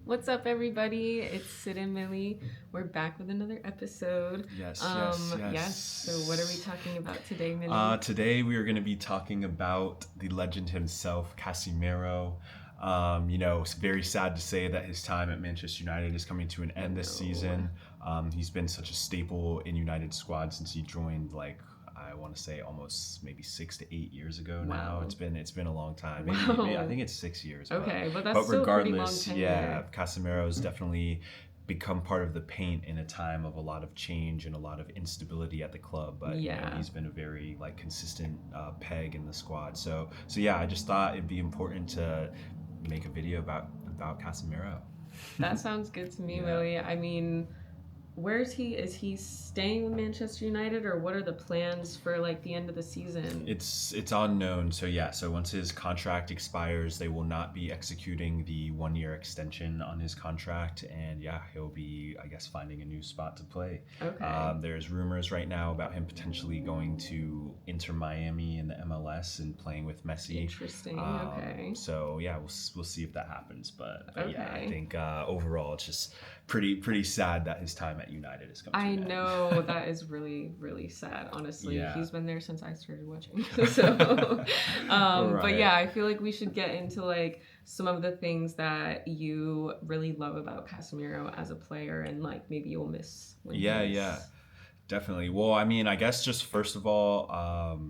What's up, everybody? It's Sid and Millie. We're back with another episode. Yes. So what are we talking about today, Millie? Today we are going to be talking about the legend himself, Casemiro. It's very sad to say that his time at Manchester United is coming to an end this season. He's been such a staple in United's squad since he joined, I want to say almost maybe 6 to 8 years ago now. Wow. It's been a long time. Wow. Maybe I think it's 6 years. Okay, but that's still regardless, a pretty long tenure. Casemiro's definitely become part of the paint in a time of a lot of change and a lot of instability at the club. But he's been a very consistent peg in the squad. So yeah, I just thought it'd be important to make a video about Casemiro. That sounds good to me, Millie. I mean, where is he? Is he staying with Manchester United, or what are the plans for the end of the season? It's unknown. So once his contract expires, they will not be executing the 1-year extension on his contract, and he'll be, I guess, finding a new spot to play. Okay. There's rumors right now about him potentially going to Inter Miami in the MLS and playing with Messi. Interesting. Okay. So we'll see if that happens. But Okay. I think overall it's just pretty sad that his time at United is coming to an end. I know that is really, really sad, honestly. Yeah. He's been there since I started watching. But I feel like we should get into some of the things that you really love about Casemiro as a player, and maybe you'll miss when Definitely. Well, I mean, I guess just first of all,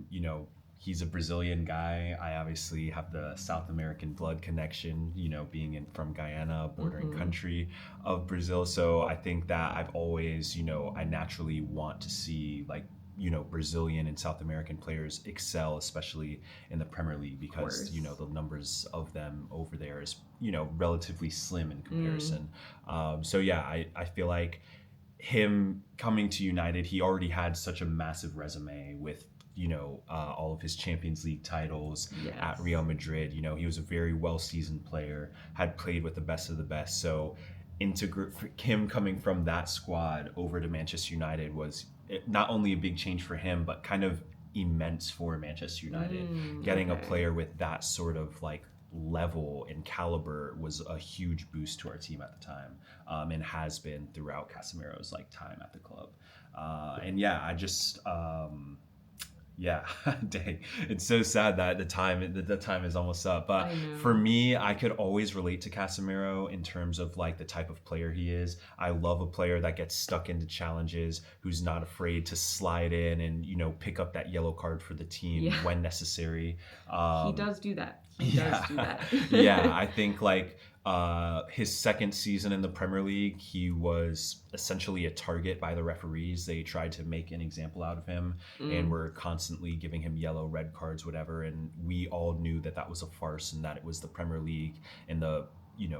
he's a Brazilian guy. I obviously have the South American blood connection, being from Guyana, bordering country of Brazil. So I think that I've always, I naturally want to see Brazilian and South American players excel, especially in the Premier League, because the numbers of them over there is relatively slim in comparison. I feel like him coming to United, he already had such a massive resume with all of his Champions League titles at Real Madrid. He was a very well-seasoned player, had played with the best of the best. So him coming from that squad over to Manchester United was not only a big change for him, but kind of immense for Manchester United. Getting a player with that sort of level and caliber was a huge boost to our team at the time, and has been throughout Casemiro's time at the club. Dang, it's so sad that the time is almost up. But for me, I could always relate to Casemiro in terms of the type of player he is. I love a player that gets stuck into challenges, who's not afraid to slide in and pick up that yellow card for the team when necessary. He does do that. He does do that. I think his second season in the Premier League, he was essentially a target by the referees. They tried to make an example out of him and were constantly giving him yellow, red cards, whatever. And we all knew that was a farce and that it was the Premier League and the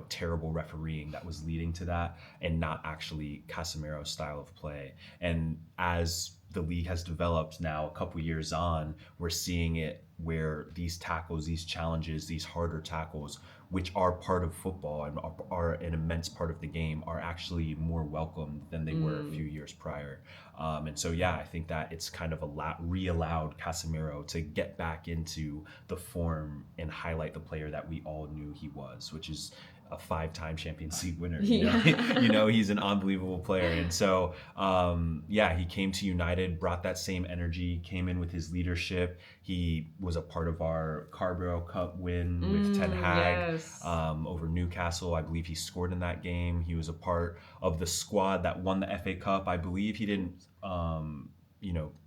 terrible refereeing that was leading to that, and not actually Casemiro's style of play. And as the league has developed now, a couple years on, we're seeing it where these tackles, these challenges, these harder tackles, which are part of football and are an immense part of the game, are actually more welcomed than they were a few years prior. I think that it's kind of re-allowed Casemiro to get back into the form and highlight the player that we all knew he was, which is a 5-time Champions League winner. He's an unbelievable player. And so, he came to United, brought that same energy, came in with his leadership. He was a part of our Carabao Cup win with Ten Hag over Newcastle. I believe he scored in that game. He was a part of the squad that won the FA Cup. I believe he didn't,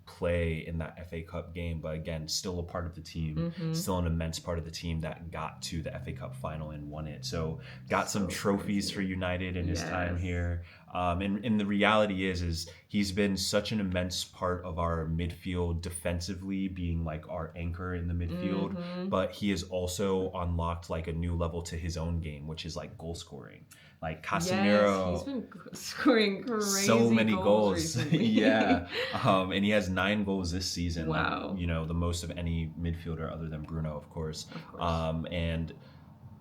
play in that FA Cup game, but again, still a part of the team, still an immense part of the team that got to the FA Cup final and won it. So got some trophies for United in his time here. And the reality is he's been such an immense part of our midfield defensively, being our anchor in the midfield, but he has also unlocked a new level to his own game, which is goal scoring. Casemiro, he's been scoring crazy so many goals. Recently. And he has 9 goals this season. Wow. The most of any midfielder other than Bruno, of course. And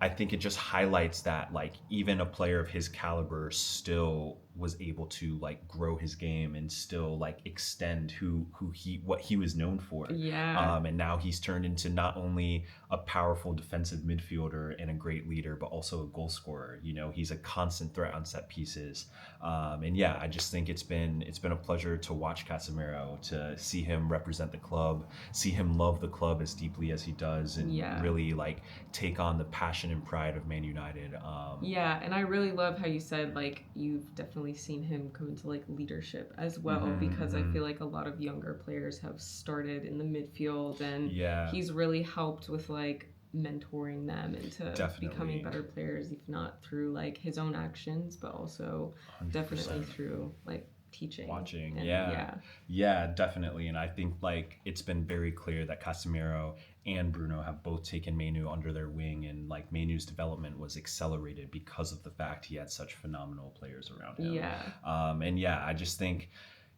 I think it just highlights that even a player of his caliber still was able to like grow his game and still like extend what he was known for. Yeah. And now he's turned into not only a powerful defensive midfielder and a great leader, but also a goal scorer. You know, he's a constant threat on set pieces. And yeah, I just think it's been a pleasure to watch Casemiro, to see him represent the club, see him love the club as deeply as he does, and really like take on the passion and pride of Man United. Yeah, and I really love how you said like you've definitely seen him come into like leadership as well, because I feel like a lot of younger players have started in the midfield, and he's really helped with like mentoring them into becoming better players, if not through like his own actions, but also 100%. Definitely through like watching. Yeah, definitely. And I think like it's been very clear that Casemiro and Bruno have both taken Manu under their wing, and like Manu's development was accelerated because of the fact he had such phenomenal players around him. And I just think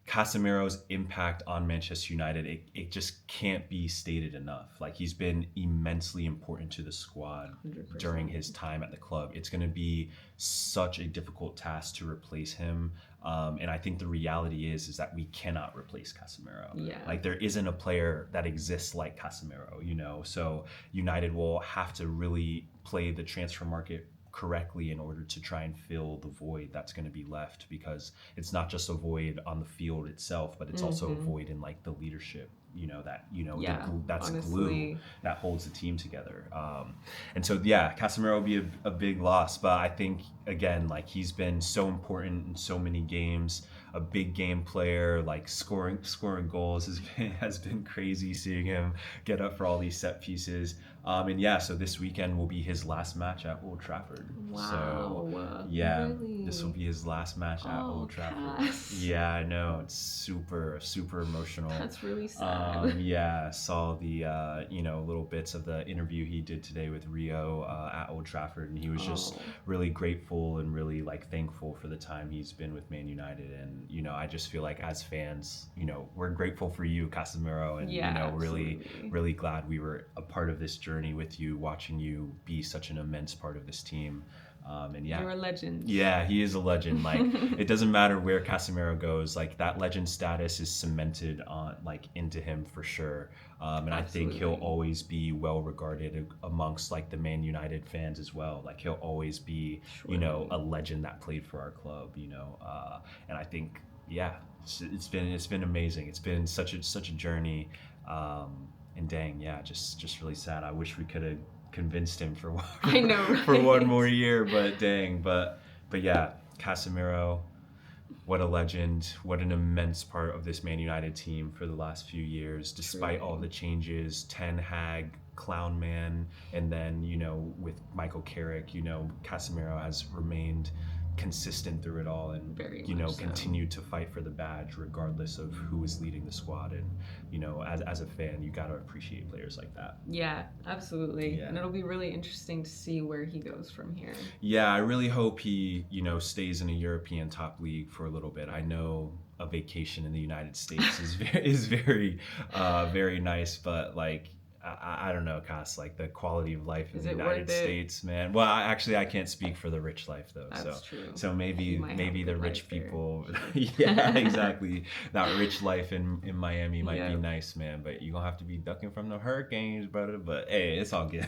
Casemiro's impact on Manchester United, it just can't be stated enough. Like, he's been immensely important to the squad 100%. During his time at the club. It's going to be such a difficult task to replace him. And I think the reality is that we cannot replace Casemiro. Like, there isn't a player that exists like Casemiro, you know? So United will have to really play the transfer market correctly in order to try and fill the void that's going to be left, because it's not just a void on the field itself, but it's also a void in like the leadership, that's glue that holds the team together. And so Casemiro will be a big loss, but I think again, like, he's been so important in so many games, a big game player, like scoring goals has been crazy, seeing him get up for all these set pieces. So this weekend will be his last match at Old Trafford. Wow. So really? This will be his last match at Old Trafford. Cass. Yeah, I know, it's super emotional. That's really sad. Saw the little bits of the interview he did today with Rio at Old Trafford, and he was just really grateful and really like thankful for the time he's been with Man United. And I just feel like as fans, we're grateful for you, Casemiro, and really glad we were a part of this journey with you, watching you be such an immense part of this team. You're a legend. Yeah, he is a legend. Like, it doesn't matter where Casemiro goes, like, that legend status is cemented on into him for sure. And I think he'll always be well regarded amongst like the Man United fans as well. Like, he'll always be, a legend that played for our club, and I think, it's been amazing. It's been such a journey. And dang, just really sad. I wish we could have convinced him for I know, right? for one more year, but dang. But Casemiro, what a legend, what an immense part of this Man United team for the last few years, despite all the changes, Ten Hag, Clown Man, and then, with Michael Carrick, Casemiro has remained consistent through it all, and continued to fight for the badge regardless of who is leading the squad. And as a fan, you got to appreciate players like that. Yeah, absolutely. And it'll be really interesting to see where he goes from here. I really hope he stays in a European top league for a little bit. I know a vacation in the United States is very very nice, but like, I don't know, Cass, like the quality of life in the United States, man. Well, I can't speak for the rich life though. That's true. So maybe the rich people, exactly. That rich life in Miami might be nice, man. But you're gonna have to be ducking from the hurricanes, brother. But hey, it's all good.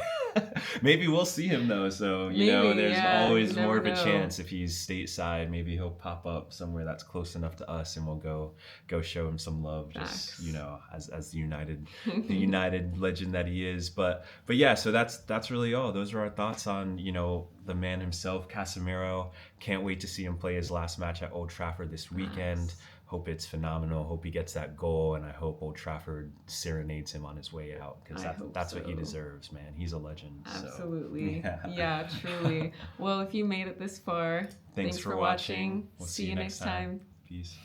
Maybe we'll see him though. So there's always more of a chance if he's stateside. Maybe he'll pop up somewhere that's close enough to us, and we'll go show him some love. Just as the United legend that he is. But so that's really all. Those are our thoughts on the man himself, Casemiro. Can't wait to see him play his last match at Old Trafford this weekend. Hope it's phenomenal. Hope he gets that goal, and I hope Old Trafford serenades him on his way out, because that's what he deserves, man. He's a legend. Absolutely. So, yeah, truly. Well, if you made it this far, thanks for watching. We'll see you next time. Peace.